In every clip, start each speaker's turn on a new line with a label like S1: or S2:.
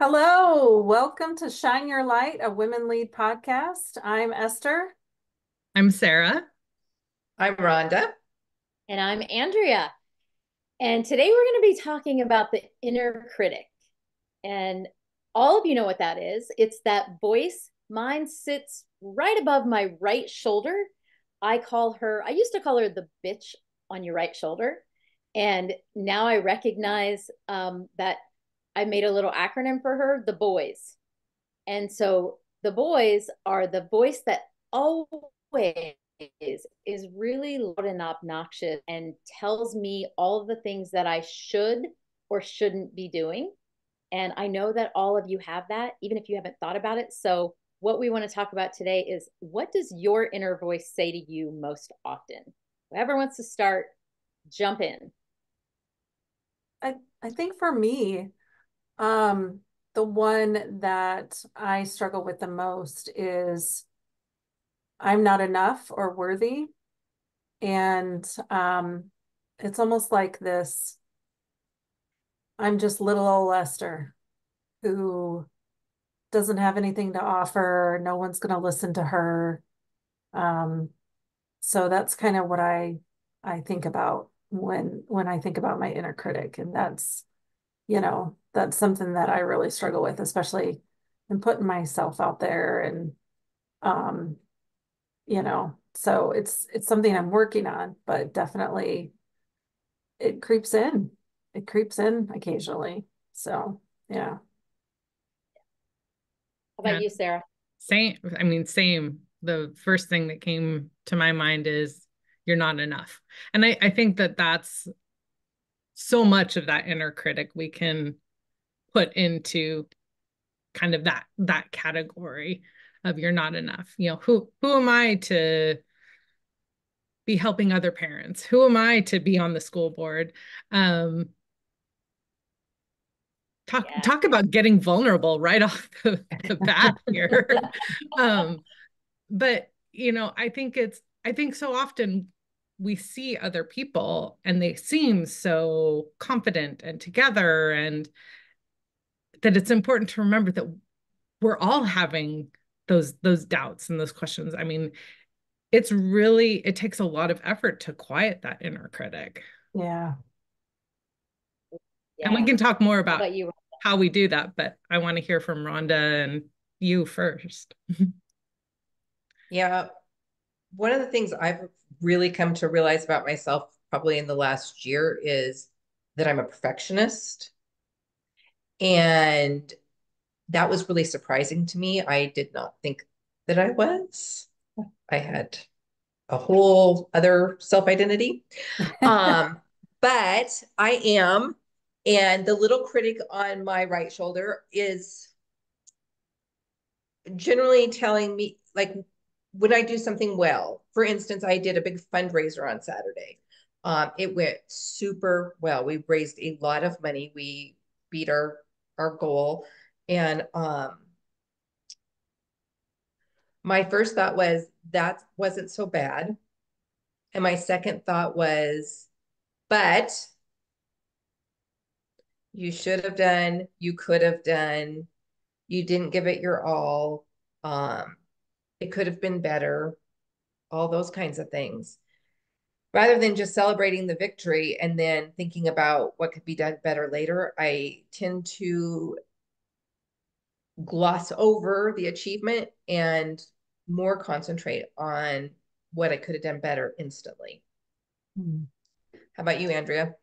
S1: Hello, welcome to Shine Your Light, a Women Lead podcast. I'm Esther.
S2: I'm Sarah.
S3: I'm Rhonda.
S4: And I'm Andrea. And today we're going to be talking about the inner critic. And all of you know what that is. It's that voice. Mine sits right above my right shoulder. I used to call her the bitch on your right shoulder. And now I recognize that I made a little acronym for her, the boys. And so the boys are the voice that always is really loud and obnoxious and tells me all of the things that I should or shouldn't be doing. And I know that all of you have that, even if you haven't thought about it. So what we want to talk about today is, what does your inner voice say to you most often? Whoever wants to start, jump in.
S1: I think for me, the one that I struggle with the most is I'm not enough or worthy. And it's almost like this, I'm just little old Esther who doesn't have anything to offer. No one's going to listen to her. Um, so that's kind of what I think about when I think about my inner critic, and that's something that I really struggle with, especially in putting myself out there, and um, so it's something I'm working on, but definitely it creeps in. It creeps in occasionally. So yeah.
S4: How
S2: Yeah,
S4: about you, Sarah?
S2: same. I mean, same. The first thing that came to my mind is you're not enough. And I think that that's so much of that inner critic we can put into kind of that category of you're not enough. Who am I to be helping other parents? Who am I to be on the school board? Um,
S4: Yeah.
S2: talk about getting vulnerable right off the bat here. um, but I think so often we see other people and they seem so confident and together, and that it's important to remember that we're all having those doubts and those questions. I mean, it takes a lot of effort to quiet that inner critic.
S1: Yeah.
S2: And we
S4: Yeah.
S2: can talk more
S4: How
S2: about
S4: about you?
S2: how we do that, but I want to hear from Rhonda and you first.
S3: Yeah, one of the things I've really come to realize about myself probably in the last year is that I'm a perfectionist. And that was really surprising to me. I did not think that I was. I had a whole other self-identity. Um, but I am. And the little critic on my right shoulder is generally telling me, like, when I do something well. For instance, I did a big fundraiser on Saturday. It went super well. We raised a lot of money. We beat our goal. And my first thought was that wasn't so bad. And my second thought was, but you should have done, you could have done, you didn't give it your all. Um, it could have been better, all those kinds of things. Rather than just celebrating the victory and then thinking about what could be done better later, I tend to gloss over the achievement and more concentrate on what I could have done better instantly.
S1: Mm.
S3: How about you, Andrea?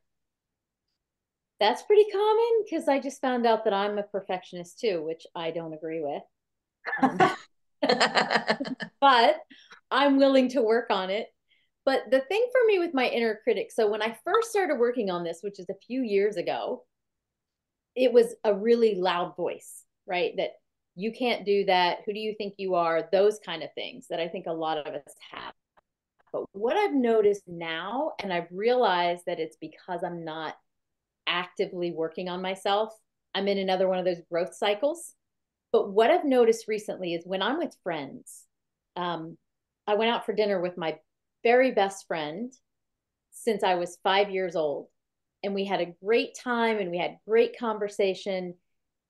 S4: That's pretty common because I just found out that I'm a perfectionist too, which I don't agree with. Um, but I'm willing to work on it. But the thing for me with my inner critic, so when I first started working on this, which is a few years ago, it was a really loud voice, right? That you can't do that. Who do you think you are? Those kind of things that I think a lot of us have. But what I've noticed now, and I've realized that it's because I'm not actively working on myself, I'm in another one of those growth cycles. But what I've noticed recently is when I'm with friends, um, I went out for dinner with my very best friend since I was 5 years old. And we had a great time and we had great conversation.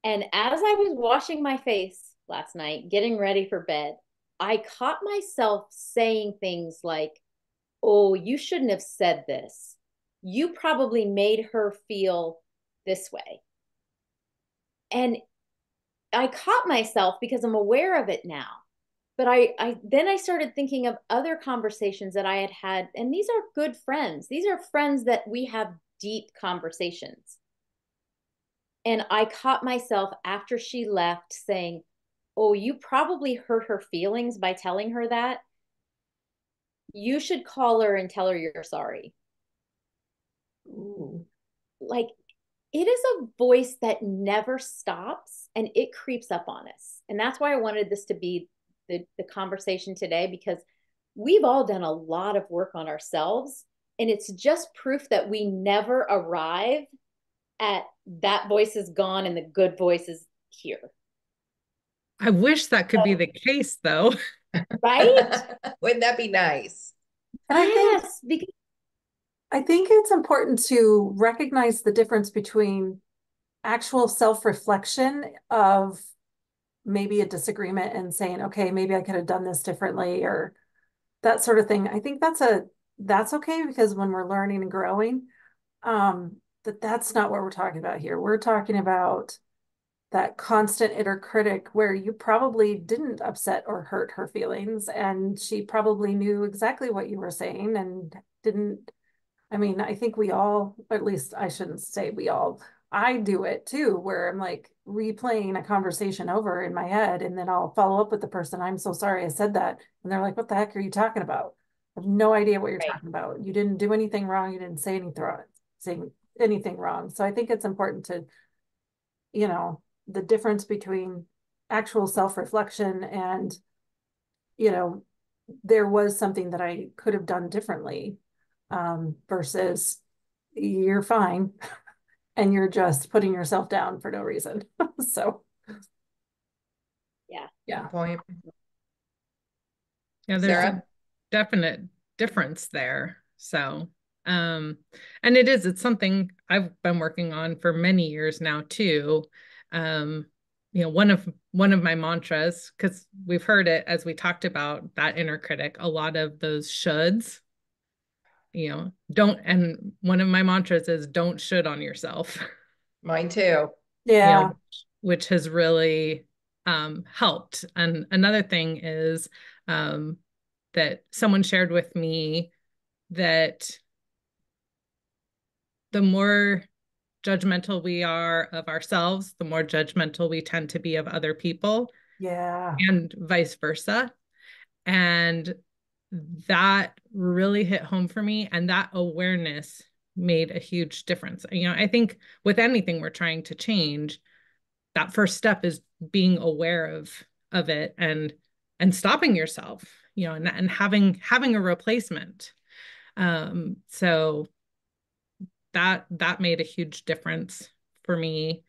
S4: And as I was washing my face last night, getting ready for bed, I caught myself saying things like, oh, you shouldn't have said this. You probably made her feel this way. And I caught myself because I'm aware of it now. But I started thinking of other conversations that I had had, and these are good friends. These are friends that we have deep conversations. And I caught myself after she left saying, oh, you probably hurt her feelings by telling her that. You should call her and tell her you're sorry.
S1: Ooh.
S4: Like, it is a voice that never stops and it creeps up on us. And that's why I wanted this to be the conversation today, because we've all done a lot of work on ourselves. And it's just proof that we never arrive at that voice is gone and the good voice is here.
S2: I wish that could be the case, though.
S4: Right?
S3: Wouldn't that be nice?
S1: And
S4: Yes, because
S1: I think it's important to recognize the difference between actual self-reflection of maybe a disagreement and saying, okay, maybe I could have done this differently or that sort of thing. I think that's okay because when we're learning and growing, that's not what we're talking about here. We're talking about that constant inner critic where you probably didn't upset or hurt her feelings and she probably knew exactly what you were saying and didn't. I mean, I think we all, at least I shouldn't say we all, I do it too, where I'm like replaying a conversation over in my head and then I'll follow up with the person. I'm so sorry I said that. And they're like, what the heck are you talking about? I have no idea what you're
S4: right,
S1: talking about. You didn't do anything wrong. You didn't say anything wrong. So I think it's important to, you know, the difference between actual self-reflection and, you know, there was something that I could have done differently, versus you're fine and you're just putting yourself down for no reason. So
S4: yeah.
S1: yeah.
S3: Good point.
S2: Yeah, there's a
S3: Sarah?
S2: definite difference there. So, and it's something I've been working on for many years now too. Um, one of my mantras, because we've heard it as we talked about that inner critic, a lot of those shoulds, don't, and one of my mantras is don't should on yourself.
S3: Mine too.
S2: you
S1: Yeah.
S2: know, which has really helped. And another thing is that someone shared with me that the more judgmental we are of ourselves, the more judgmental we tend to be of other people,
S1: Yeah.
S2: and vice versa. And that really hit home for me. And that awareness made a huge difference. I think with anything we're trying to change, that first step is being aware of it and stopping yourself, and having a replacement. So that made a huge difference for me,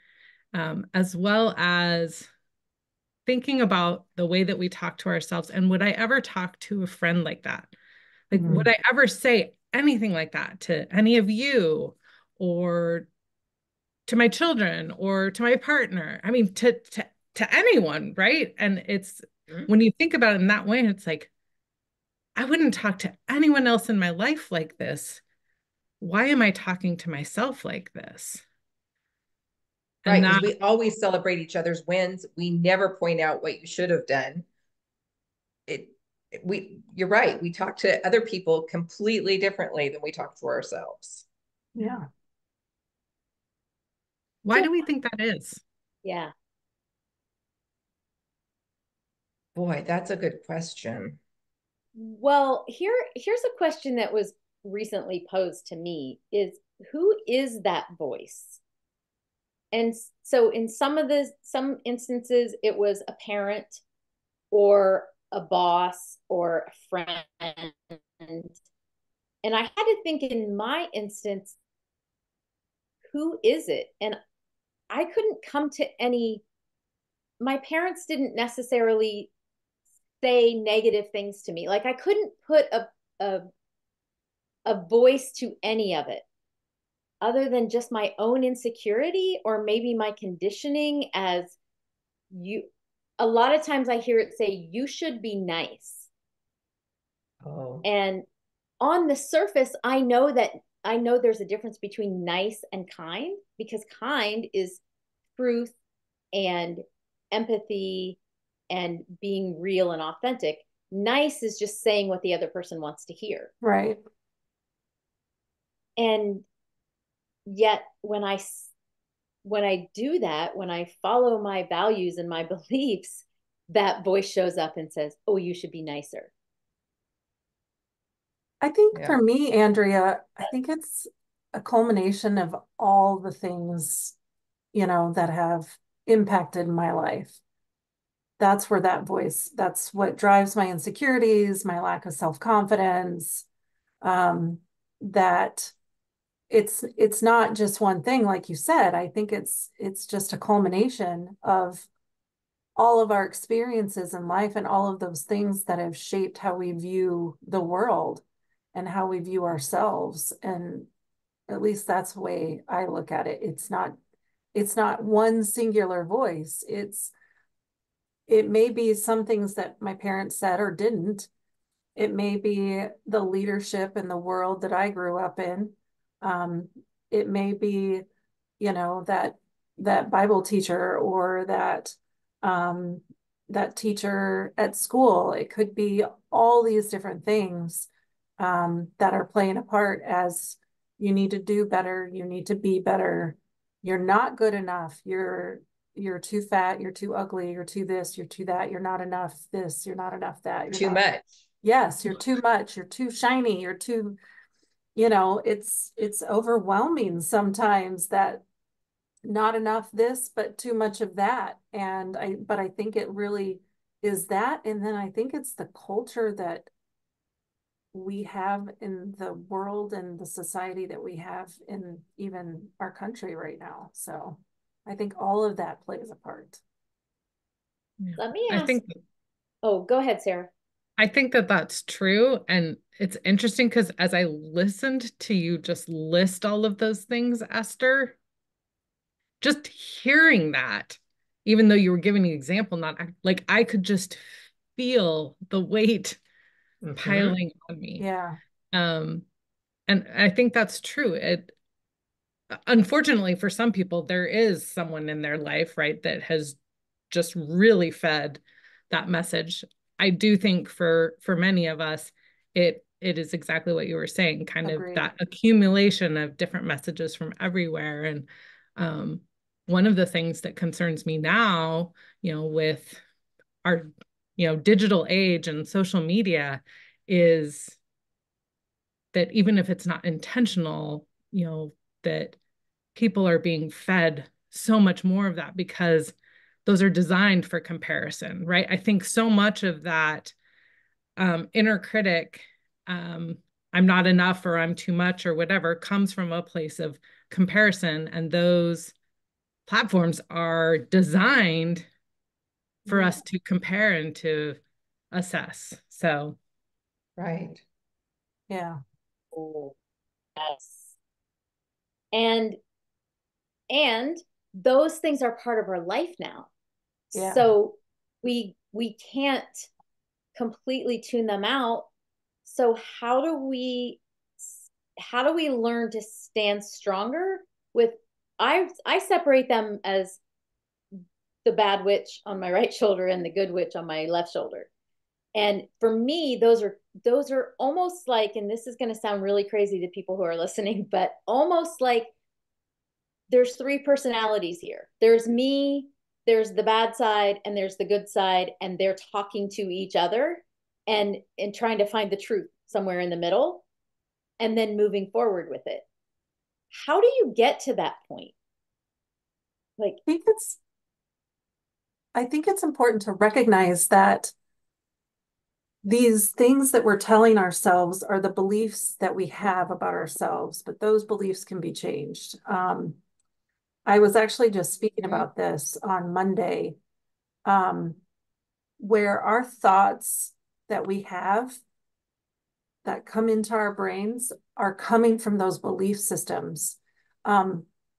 S2: as well as thinking about the way that we talk to ourselves. And would I ever talk to a friend like that? Like,
S1: Mhm.
S2: would I ever say anything like that to any of you, or to my children, or to my partner? I mean, to anyone, right? And it's
S3: Mhm.
S2: when you think about it in that way, it's like, I wouldn't talk to anyone else in my life like this. Why am I talking to myself like this?
S3: Right,
S2: And
S3: because
S2: that,
S3: we always celebrate each other's wins. We never point out what you should have done. It you're right. We talk to other people completely differently than we talk to ourselves.
S1: Yeah.
S2: why do we think that is?
S4: Yeah.
S3: Boy, that's a good question.
S4: Well, here's a question that was recently posed to me is who is that voice? And so in some instances it was a parent or a boss or a friend. And I had to think in my instance, who is it? And I couldn't come to any, my parents didn't necessarily say negative things to me. Like I couldn't put a voice to any of it. other than just my own insecurity or maybe my conditioning as you. A lot of times I hear it say, you should be nice.
S3: Oh,
S4: And on the surface, I know there's a difference between nice and kind, because kind is truth and empathy and being real and authentic. Nice is just saying what the other person wants to hear.
S1: Right.
S4: And yet when I do that, when I follow my values and my beliefs, that voice shows up and says, "Oh, you should be nicer."
S1: I think
S3: yeah.
S1: for me, Andrea, I think it's a culmination of all the things, that have impacted my life. That's where that voice, that's what drives my insecurities, my lack of self-confidence, that it's not just one thing, like you said. I think it's just a culmination of all of our experiences in life and all of those things that have shaped how we view the world and how we view ourselves. And at least that's the way I look at it. It's not one singular voice. It may be some things that my parents said or didn't. It may be the leadership in the world that I grew up in. Um, it may be, that Bible teacher or um, that teacher at school. It could be all these different things that are playing a part as you need to do better, you need to be better. You're not good enough. You're too fat, you're too ugly, you're too this, you're too that, you're not enough this, you're not enough that, you're
S3: Too
S1: not.
S3: much.
S1: Yes, you're too much, you're too shiny, you're too, it's overwhelming sometimes that not enough this, but too much of that. But I think it really is that. And then I think it's the culture that we have in the world and the society that we have in even our country right now. So I think all of that plays a part.
S2: Yeah.
S4: Let me
S2: I
S4: ask.
S2: think
S4: Oh, go ahead, Sarah.
S2: I think that that's true. And it's interesting because as I listened to you just list all of those things, Esther, just hearing that, even though you were giving an example, not like I could just feel the weight
S3: Mm-hmm.
S2: piling on me.
S1: Yeah,
S2: Um, and I think that's true. It unfortunately for some people, there is someone in their life, right, that has just really fed that message. I do think for many of us, it is exactly what you were saying, kind of
S1: agreed.
S2: that accumulation of different messages from everywhere. And um, one of the things that concerns me now, with our, digital age and social media is that even if it's not intentional, that people are being fed so much more of that because those are designed for comparison, right? I think so much of that inner critic, um, I'm not enough or I'm too much or whatever, comes from a place of comparison. And those platforms are designed for
S1: Yeah,
S2: us to compare and to assess. So,
S3: Right.
S1: yeah,
S4: Oh, yes. And and those things are part of our life now.
S1: yeah.
S4: So we can't completely tune them out. So how do we learn to stand stronger with I separate them as the bad witch on my right shoulder and the good witch on my left shoulder. And for me, those are almost like, and this is going to sound really crazy to people who are listening, but almost like there's three personalities here. There's me, there's the bad side, and there's the good side, and they're talking to each other and trying to find the truth somewhere in the middle and then moving forward with it. How do you get to that point? Like,
S1: I think it's I think it's important to recognize that these things that we're telling ourselves are the beliefs that we have about ourselves, but those beliefs can be changed. I was actually just speaking
S3: Mm-hmm.
S1: about this on Monday, um, where our thoughts that we have that come into our brains are coming from those belief systems.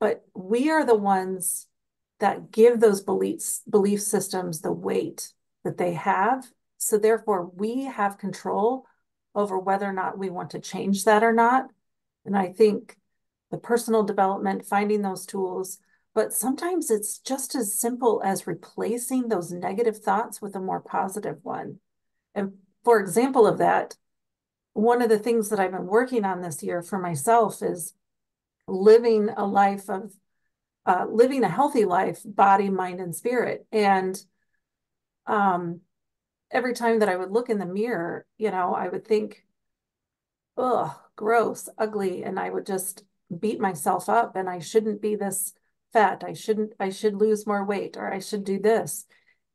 S1: But we are the ones that give those belief systems the weight that they have. So therefore, we have control over whether or not we want to change that or not. And I think the personal development, finding those tools, but sometimes it's just as simple as replacing those negative thoughts with a more positive one. And for example of that, one of the things that I've been working on this year for myself is living a life of living a healthy life, body, mind, and spirit. And um, every time that I would look in the mirror, I would think, ugh, gross, ugly. And I would just beat myself up and I shouldn't be this fat. I should lose more weight or I should do this.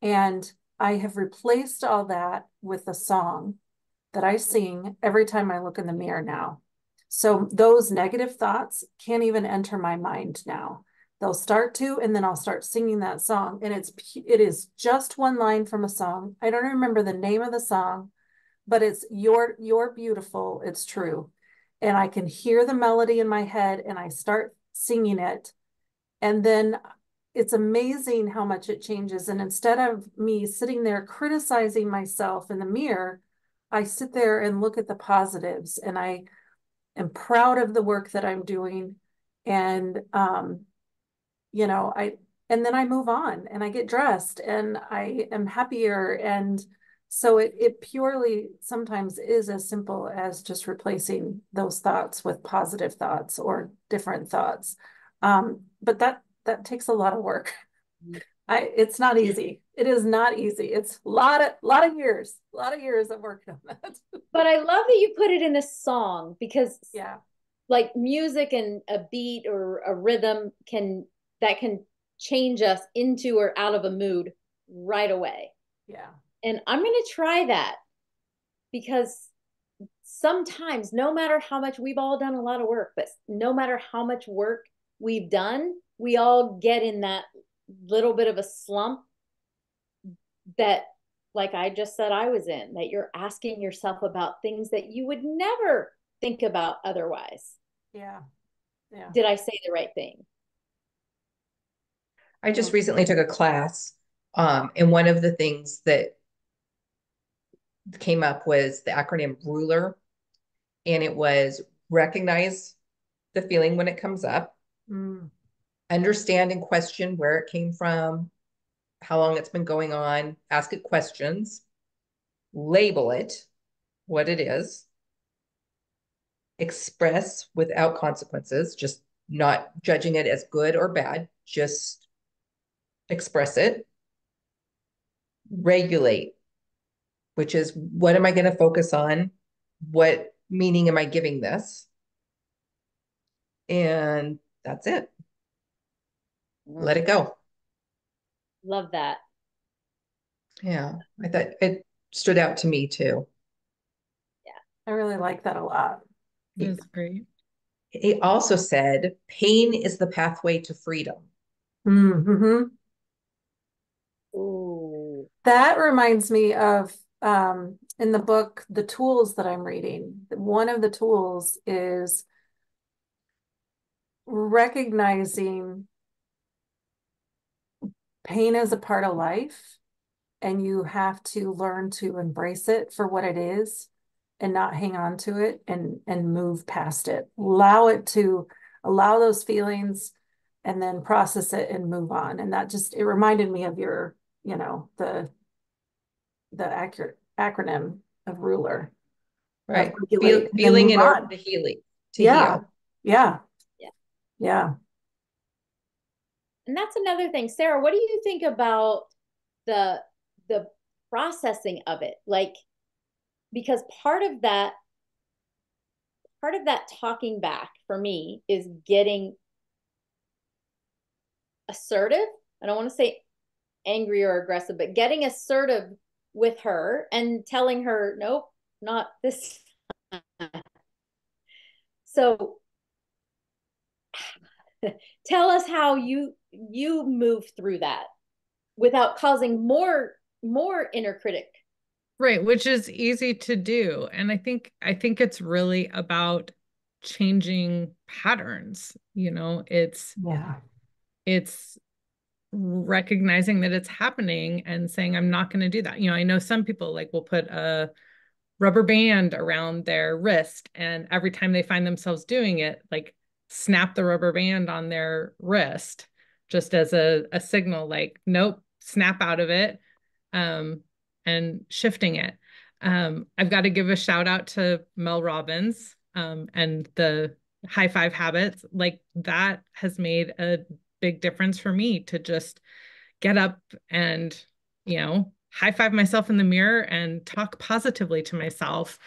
S1: And I have replaced all that with a song that I sing every time I look in the mirror now. So those negative thoughts can't even enter my mind now. They'll start to, and then I'll start singing that song. And it is just one line from a song. I don't remember the name of the song, but it's you're beautiful, it's true. And I can hear the melody in my head and I start singing it. And then it's amazing how much it changes. And instead of me sitting there criticizing myself in the mirror, I sit there and look at the positives and I am proud of the work that I'm doing. And I and then I move on and I get dressed and I am happier. And so it purely sometimes is as simple as just replacing those thoughts with positive thoughts or different thoughts. But that takes a lot of work. It's not easy. It is not easy. It's a lot of years of working on that.
S4: But I love that you put it in a song because
S1: Yeah.
S4: like music and a beat or a rhythm can change us into or out of a mood right away.
S1: Yeah.
S4: And I'm going to try that because sometimes, no matter how much we've all done a lot of work, but no matter how much work we've done, we all get in that little bit of a slump that, like I just said, I was in, that you're asking yourself about things that you would never think about otherwise.
S1: Yeah. Yeah.
S4: Did I say the right thing?
S3: I just recently took a class, and one of the things that came up was the acronym RULER, and it was recognize the feeling when it comes up, understand and question where it came from, how long it's been going on, ask it questions, label it, what it is, express without consequences, just not judging it as good or bad, just express it, regulate, which is what am I going to focus on? What meaning am I giving this? And that's it. Let it go.
S4: Love that.
S3: Yeah, I thought it stood out to me too.
S1: I really like that a lot.
S2: That's great.
S3: He also said, pain is the pathway to freedom.
S1: Mm-hmm.
S4: Ooh.
S1: That reminds me of in the book, the tools that I'm reading. One of the tools is recognizing pain as a part of life, and you have to learn to embrace it for what it is and not hang on to it and move past it. Allow those feelings and then process it and move on. And that just, it reminded me of your, the accurate acronym of ruler of
S3: Right.
S1: regulate and then
S3: Feeling
S1: move
S3: in order
S1: on.
S3: to healing, to
S1: Yeah.
S3: heal.
S1: Yeah.
S4: Yeah.
S1: Yeah.
S4: And that's another thing. Sarah, what do you think about the the processing of it? Like, because part of that talking back for me is getting assertive. I don't want to say angry or aggressive, but getting assertive with her and telling her, nope, not this. So tell us how you move through that without causing more inner critic.
S2: Right, which is easy to do. And I think it's really about changing patterns.
S1: Yeah.
S2: It's recognizing that it's happening and saying, I'm not going to do that. I know some people like will put a rubber band around their wrist, and every time they find themselves doing it, like snap the rubber band on their wrist just as a signal, like, nope, snap out of it, and shifting it. I've got to give a shout out to Mel Robbins, and the high five habits. Like, that has made a big difference for me to just get up and, high five myself in the mirror and talk positively to myself.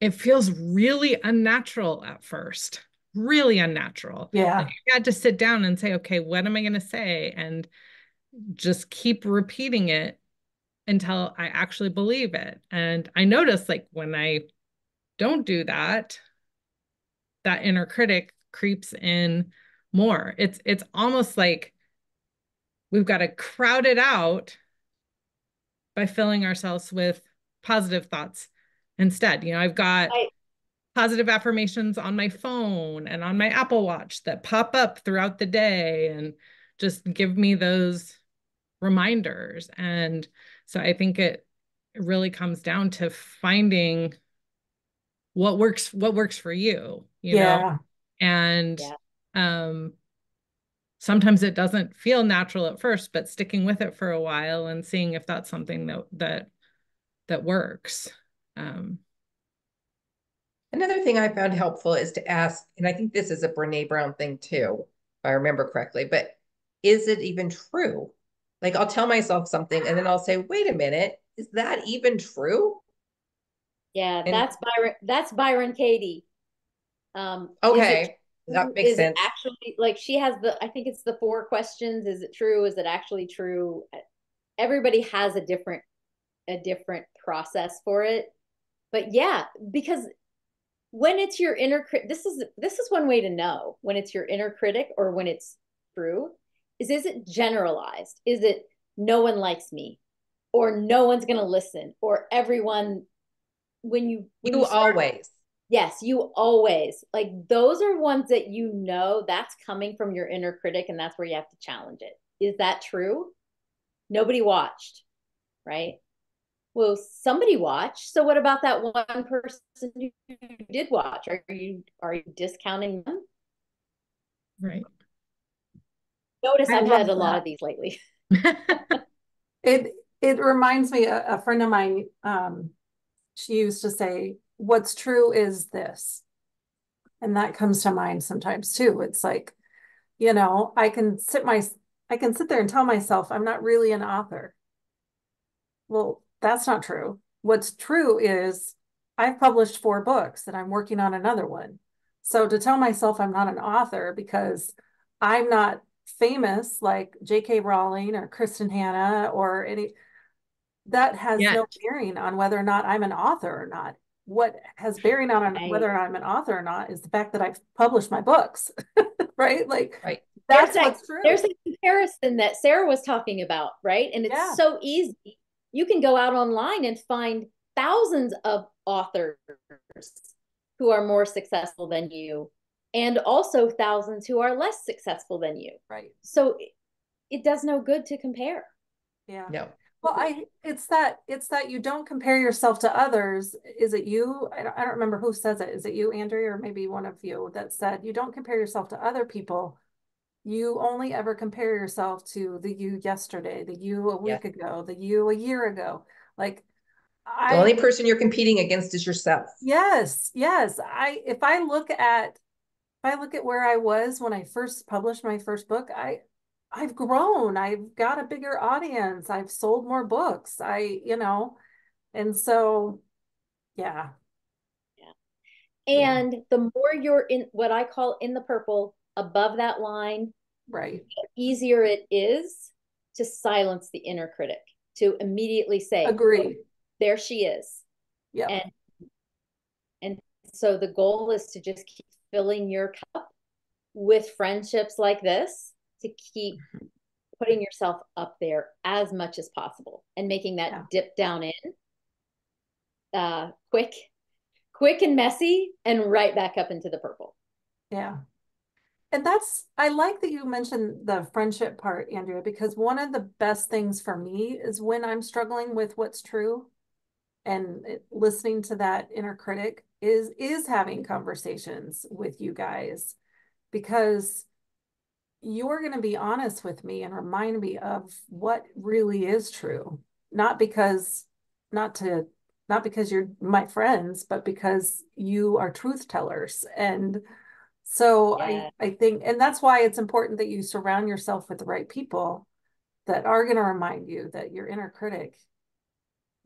S2: It feels really unnatural at first, really unnatural. Like,
S1: Yeah.
S2: I had to sit down and say, okay, what am I going to say? And just keep repeating it until I actually believe it. And I notice, like, when I don't do that, that inner critic creeps in more. It's almost like we've got to crowd it out by filling ourselves with positive thoughts instead. I've got
S4: I,
S2: positive affirmations on my phone and on my Apple Watch that pop up throughout the day and just give me those reminders. And so I think it really comes down to finding what works for you,
S1: Yeah.
S2: and
S4: yeah.
S2: um sometimes it doesn't feel natural at first, but sticking with it for a while and seeing if that's something that works. um
S3: Another thing I found helpful is to ask, and I think this is a Brene Brown thing too, if I remember correctly, but is it even true? Like, I'll tell myself something and then I'll say, wait a minute, is that even true?
S4: Yeah,
S3: And
S4: that's Byron Katie. Is it
S3: okay, that
S4: true?
S3: makes
S4: Is it
S3: sense.
S4: actually, like, she has I think it's the 4 questions. Is it true? Is it actually true? Everybody has a different process for it. But yeah, because when it's your inner critic, this is one way to know when it's your inner critic or when it's true. Is it generalized? Is it no one likes me, or no one's going to listen, or everyone, when you
S3: You
S4: start,
S3: always.
S4: yes, you always, like, those are ones that that's coming from your inner critic, and that's where you have to challenge it. Is that true? Nobody watched, right? Well, somebody watched. So what about that one person you did watch? Are you discounting them?
S2: right.
S4: Notice
S1: I
S4: I've
S1: love
S4: had a lot of
S1: that.
S4: these lately.
S1: It reminds me, a friend of mine, she used to say, what's true is this. And that comes to mind sometimes too. It's like, I can sit there and tell myself I'm not really an author. Well, that's not true. What's true is I've published 4 books and I'm working on another one. So to tell myself I'm not an author because I'm not famous like J.K. Rowling or Kristen Hanna or any, that has no
S2: Yet.
S1: bearing on whether or not I'm an author or not. What has bearing on
S4: I
S1: whether or not I'm an author or not is the fact that I've published my books, right? Like,
S3: Right.
S4: there's
S1: that's
S4: that
S1: what's true.
S4: there's a comparison that Sarah was talking about, right? And it's
S1: Yeah,
S4: so easy. You can go out online and find thousands of authors who are more successful than you, and also thousands who are less successful than you.
S1: right.
S4: So it does no good to compare.
S1: Yeah.
S3: No.
S1: Well, it's that you don't compare yourself to others. Is it you? I don't remember who says it. Is it you, Andrea, or maybe one of you that said you don't compare yourself to other people. You only ever compare yourself to the you yesterday, the you a
S3: Yes.
S1: week ago, the you a year ago. Like,
S3: The
S1: I
S3: only person you're competing against is yourself.
S1: yes, yes. If I look at where I was when I first published my first book, I've grown. I've got a bigger audience. I've sold more books. And so yeah,
S4: Yeah.
S1: yeah,
S4: And the more you're in what I call in the purple, above that line,
S1: right.
S4: the easier it is to silence the inner critic, to immediately say, oh,
S1: Agree.
S4: there she is.
S1: Yep.
S4: And and so the goal is to just keep filling your cup with friendships like this, to keep putting yourself up there as much as possible and making
S1: Yeah.
S4: that dip down in quick, quick and messy and right back up into the purple.
S1: Yeah. And I like that you mentioned the friendship part, Andrea, because one of the best things for me is when I'm struggling with what's true and listening to that inner critic is having conversations with you guys, because you're going to be honest with me and remind me of what really is true, not because not to not because you're my friends, but because you are truth tellers. And so
S4: Yeah.
S1: I think, and that's why it's important that you surround yourself with the right people that are going to remind you that your inner critic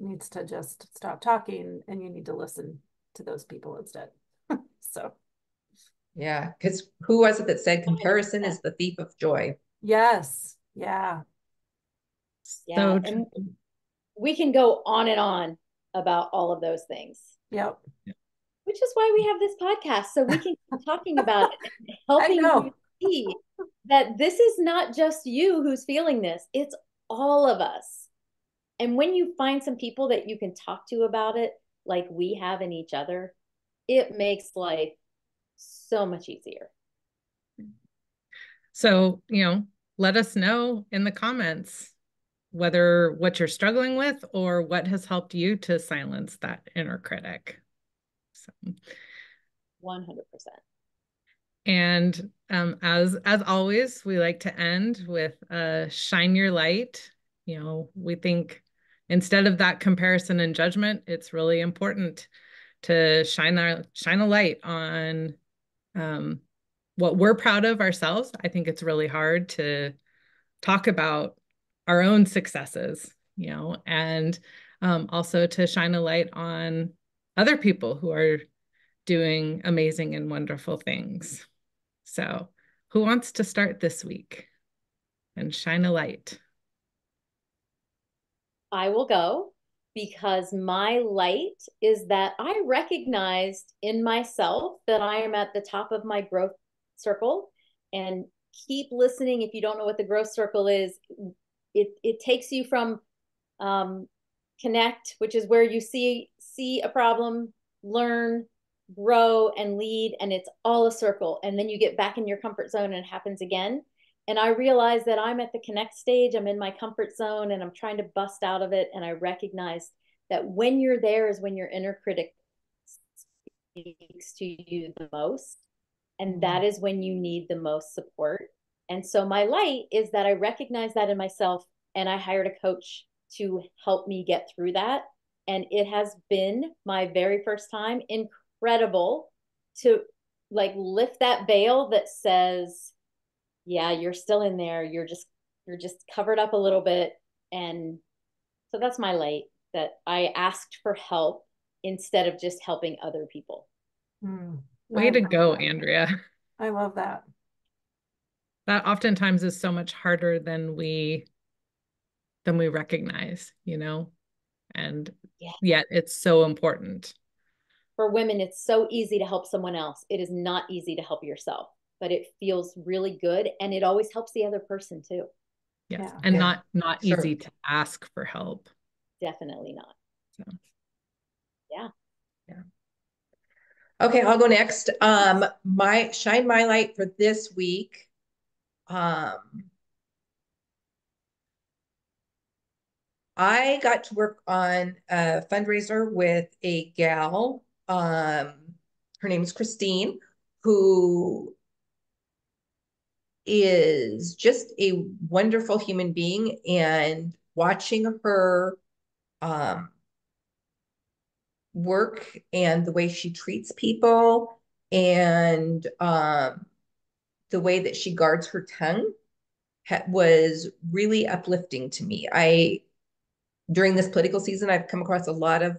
S1: needs to just stop talking and you need to listen to those people instead. So,
S3: Yeah, because who was it that said comparison
S4: 100%.
S3: is the thief of joy?
S1: yes. Yeah.
S4: Yeah.
S2: So
S4: And we can go on and on about all of those things,
S1: Yep.
S4: which is why we have this podcast. So we can keep talking about it and
S1: I
S4: helping you
S1: know.
S4: see that this is not just you who's feeling this, it's all of us. And when you find some people that you can talk to about it, like we have in each other, it makes life so much easier.
S2: So, let us know in the comments whether what you're struggling with or what has helped you to silence that inner critic. So,
S4: 100%.
S2: and as always, we like to end with shine your light. We think instead of that comparison and judgment, it's really important to shine a light on what we're proud of ourselves. I think it's really hard to talk about our own successes, and also to shine a light on other people who are doing amazing and wonderful things. So, who wants to start this week and shine a light?
S4: I will go because my light is that I recognized in myself that I am at the top of my growth circle, and keep listening. If you don't know what the growth circle is, it takes you from um, connect, which is where you see a problem, learn, grow, and lead, and it's all a circle. And then you get back in your comfort zone, and it happens again. And I realize that I'm at the connect stage. I'm in my comfort zone, and I'm trying to bust out of it. And I recognize that when you're there is when your inner critic speaks to you the most, and that is when you need the most support. And so my light is that I recognize that in myself, and I hired a coach to help me get through that. And it has been my very first time incredible to like lift that veil that says, yeah, you're still in there. You're just covered up a little bit. And so that's my light, that I asked for help instead of just helping other people.
S2: Way to go, Andrea.
S1: I love that.
S2: That oftentimes is so much harder than we recognize, and
S4: Yeah.
S2: yet it's so important.
S4: For women, it's so easy to help someone else. It is not easy to help yourself, but it feels really good. And it always helps the other person too.
S2: Yes.
S1: Yeah.
S2: And
S3: Yeah,
S2: not
S3: sure.
S2: easy to ask for help.
S4: Definitely not.
S2: So,
S4: Yeah.
S3: Yeah. Okay, I'll go next. My shine my light for this week. I got to work on a fundraiser with a gal. Her name is Christine, who is just a wonderful human being, and watching her work and the way she treats people, and the way that she guards her tongue was really uplifting to me. During this political season, I've come across a lot of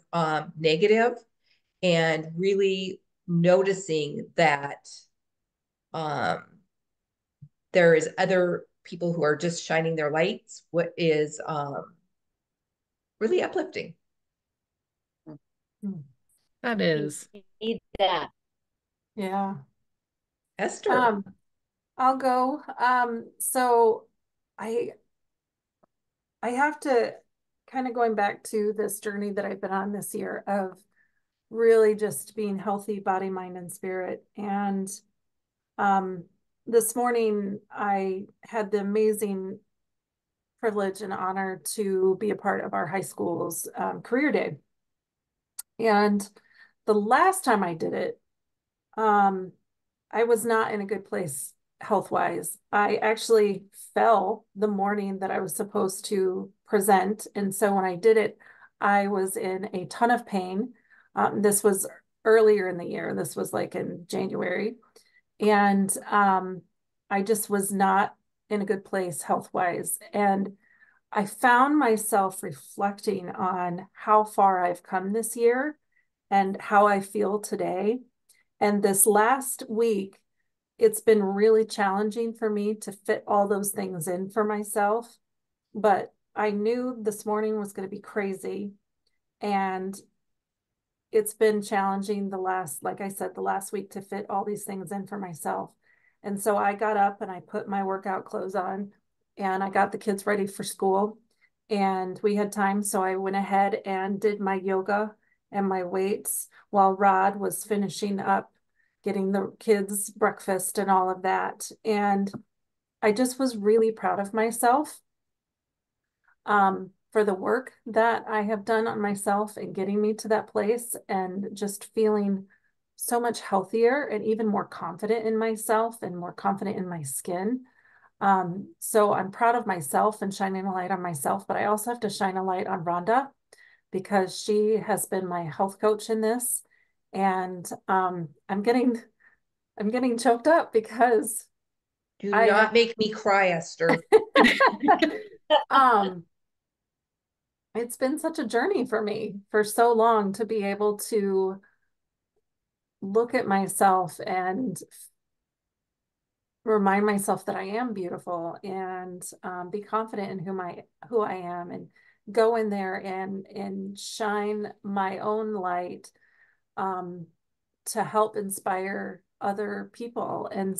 S3: negative, and really noticing that um, there is other people who are just shining their lights, what is really uplifting.
S2: that is.
S4: You need that.
S1: Yeah.
S3: Esther.
S1: Um, I'll go. So I I have to kind of going back to this journey that I've been on this year of really just being healthy, body, mind, and spirit. And um, this morning, I had the amazing privilege and honor to be a part of our high school's career day. And the last time I did it, um, I was not in a good place health wise. I actually fell the morning that I was supposed to present. And so when I did it, I was in a ton of pain. This was earlier in the year. This was like in January. And I just was not in a good place health wise. And I found myself reflecting on how far I've come this year and how I feel today. And this last week, it's been really challenging for me to fit all those things in for myself. But I knew this morning was going to be crazy. And it's been challenging like I said, the last week to fit all these things in for myself. And so I got up and I put my workout clothes on and I got the kids ready for school and we had time. So I went ahead and did my yoga and my weights while Rod was finishing up getting the kids breakfast and all of that. And I just was really proud of myself for the work that I have done on myself and getting me to that place and just feeling so much healthier and even more confident in myself and more confident in my skin. So I'm proud of myself and shining a light on myself, but I also have to shine a light on Rhonda because she has been my health coach in this. And I'm getting choked up because
S3: Do
S1: I have
S3: not make me cry, Esther.
S1: um it's been such a journey for me for so long to be able to look at myself and remind myself that I am beautiful and be confident in who I am and go in there and shine my own light um, to help inspire other people. And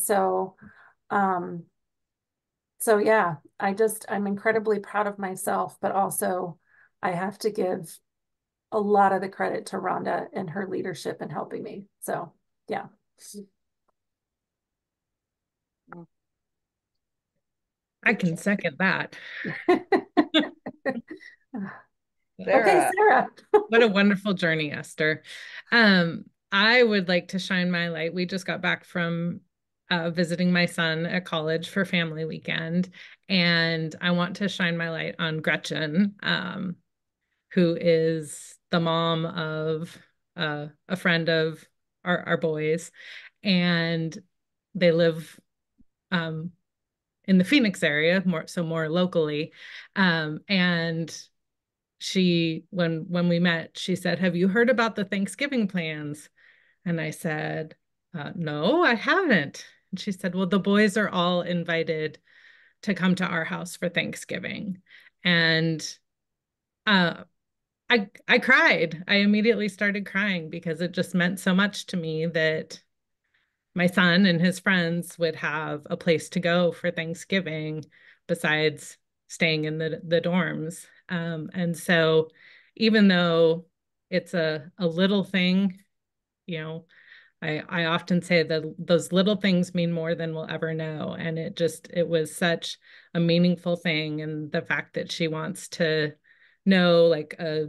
S1: um, so yeah, I'm incredibly proud of myself, but also I have to give a lot of the credit to Rhonda and her leadership in helping me. So yeah.
S2: I can second that.
S1: Okay,
S3: Sarah.
S1: Sarah.
S2: What a wonderful journey, Esther. I would like to shine my light. We just got back from visiting my son at college for family weekend, and I want to shine my light on Gretchen, who is the mom of a friend of our boys, and they live in the Phoenix area, more locally, and when we met, she said, "Have you heard about the Thanksgiving plans?" And I said, "No, I haven't." And she said, "Well, the boys are all invited to come to our house for Thanksgiving." And uh, I cried. I immediately started crying because it just meant so much to me that my son and his friends would have a place to go for Thanksgiving besides staying in the dorms. And so even though it's a little thing, you know, I often say that those little things mean more than we'll ever know. And it was such a meaningful thing. And the fact that she wants to know like a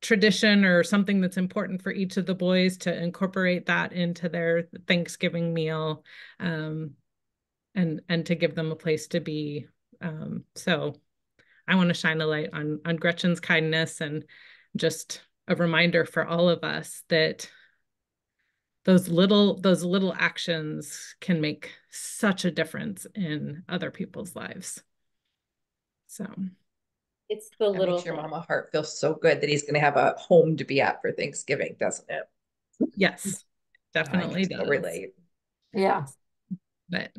S2: tradition or something that's important for each of the boys to incorporate that into their Thanksgiving meal, and to give them a place to be. So I want to shine a light on Gretchen's kindness and just a reminder for all of us that those little actions can make such a difference in other people's lives. So
S4: It's the
S3: That
S4: little
S3: makes your
S4: thing.
S3: mama heart feel so good that he's going to have a home to be at for Thanksgiving, doesn't it?
S2: yes,
S3: I
S2: definitely
S3: can so
S2: does.
S3: relate.
S1: Yeah.
S2: But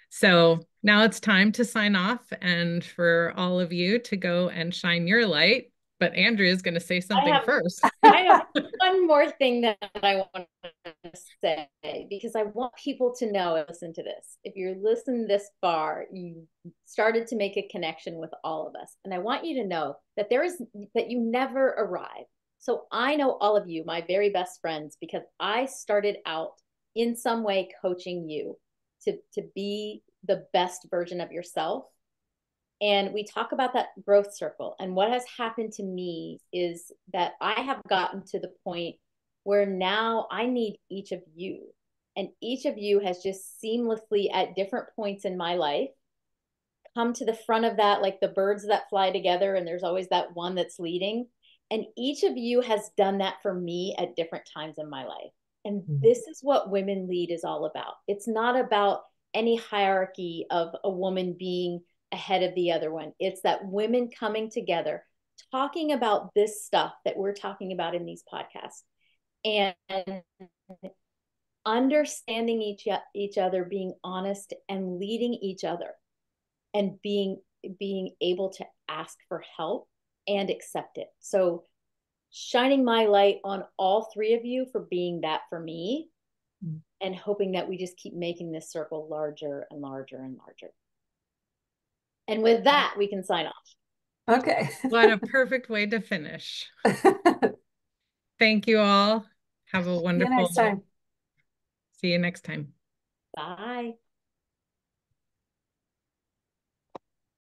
S2: so now it's time to sign off and for all of you to go and shine your light. But Andrea is going to say
S4: I
S2: something
S4: have
S2: first.
S4: I have one more thing that I want to say because I want people to know and listen to this. If you're listening this far, you started to make a connection with all of us. And I want you to know that you never arrive. So I know all of you, my very best friends, because I started out in some way coaching you to be the best version of yourself. And we talk about that growth circle. And what has happened to me is that I have gotten to the point where now I need each of you. And each of you has just seamlessly, at different points in my life, come to the front of that, like the birds that fly together, and there's always that one that's leading. And each of you has done that for me at different times in my life. And this is what Women Lead is all about. It's not about any hierarchy of a woman being ahead of the other one. It's that women coming together, talking about this stuff that we're talking about in these podcasts, and understanding each other, being honest and leading each other, and being able to ask for help and accept it. So shining my light on all three of you for being that for me, and hoping that we just keep making this circle larger and larger and larger. And with that, we can sign off.
S1: Okay.
S2: What a perfect way to finish. Thank you all. Have a
S1: See you
S2: wonderful.
S1: next time.
S2: See you next time.
S4: Bye.